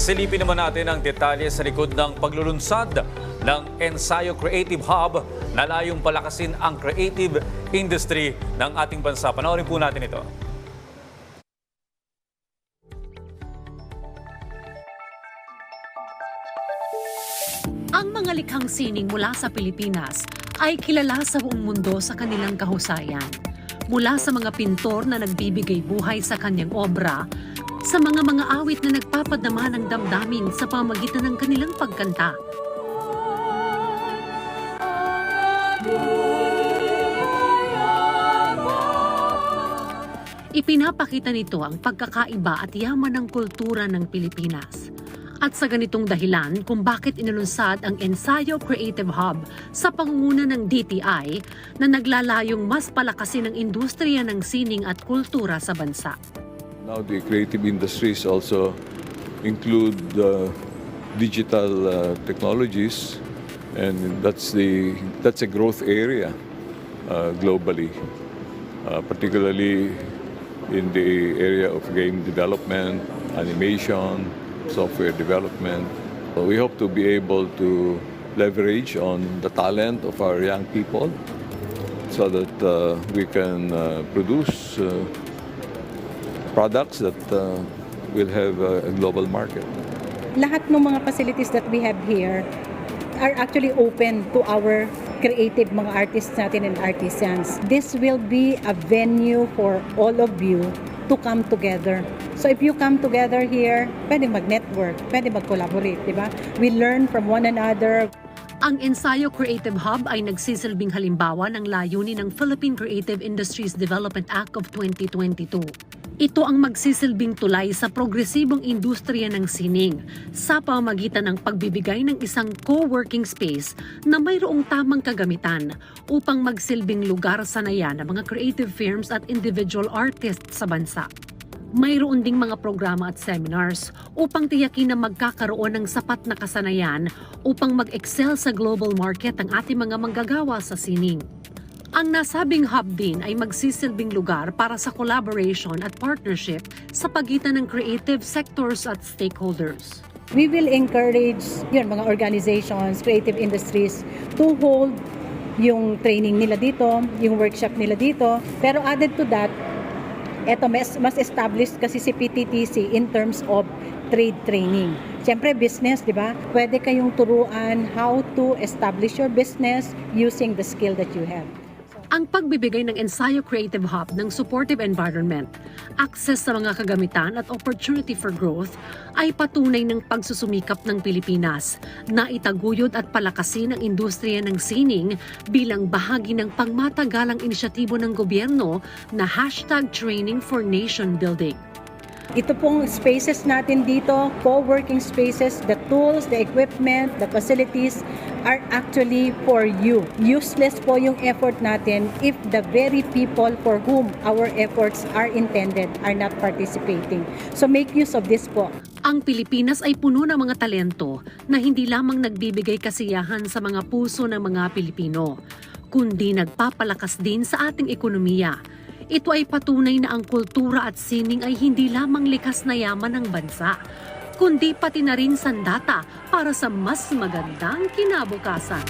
Silipin naman natin ang detalye sa likod ng paglulunsad ng Ensayo Creative Hub na layong palakasin ang creative industry ng ating bansa. Panoorin po natin ito. Ang mga likhang sining mula sa Pilipinas ay kilala sa buong mundo sa kanilang kahusayan. Mula sa mga pintor na nagbibigay buhay sa kanyang obra, sa mga awit na nagpapadama ng damdamin sa pamamagitan ng kanilang pagkanta. Ipinapakita nito ang pagkakaiba at yaman ng kultura ng Pilipinas. At sa ganitong dahilan kung bakit inilunsad ang Ensayo Creative Hub sa pangunguna ng DTI na naglalayong mas palakasin ang industriya ng sining at kultura sa bansa. Now the creative industries also include digital technologies, and that's a growth area globally, particularly in the area of game development, animation, software development. We hope to be able to leverage on the talent of our young people so that we can produce products that will have a global market. Lahat ng mga facilities that we have here are actually open to our creative mga artists natin and artisans. This will be a venue for all of you to come together. So if you come together here, pwede mag-network, pwede mag-collaborate, di ba? We learn from one another. Ang Ensayo Creative Hub ay nagsisilbing halimbawa ng layunin ng Philippine Creative Industries Development Act of 2022. Ito ang magsisilbing tulay sa progresibong industriya ng sining sa pamamagitan ng pagbibigay ng isang co-working space na mayroong tamang kagamitan upang magsilbing lugar sanayan ng mga creative firms at individual artists sa bansa. Mayroon ding mga programa at seminars upang tiyakin na magkakaroon ng sapat na kasanayan upang mag-excel sa global market ang ating mga manggagawa sa sining. Ang nasabing hub din ay magsisilbing lugar para sa collaboration at partnership sa pagitan ng creative sectors at stakeholders. We will encourage mga organizations, creative industries to hold yung training nila dito, yung workshop nila dito. Pero added to that, eto mas established kasi si PTTC in terms of trade training. Siyempre business, di ba? Pwede kayong turuan how to establish your business using the skill that you have. Ang pagbibigay ng Ensayo Creative Hub ng supportive environment, access sa mga kagamitan at opportunity for growth ay patunay ng pagsusumikap ng Pilipinas na itaguyod at palakasin ang industriya ng sining bilang bahagi ng pangmatagalang inisyatibo ng gobyerno na #Training for Nation Building. Ito pong spaces natin dito, co-working spaces, the tools, the equipment, the facilities are actually for you. Useless po yung effort natin if the very people for whom our efforts are intended are not participating. So make use of this po. Ang Pilipinas ay puno ng mga talento na hindi lamang nagbibigay kasiyahan sa mga puso ng mga Pilipino, kundi nagpapalakas din sa ating ekonomiya. Ito ay patunay na ang kultura at sining ay hindi lamang likas na yaman ng bansa, kundi pati na rin sandata para sa mas magandang kinabukasan.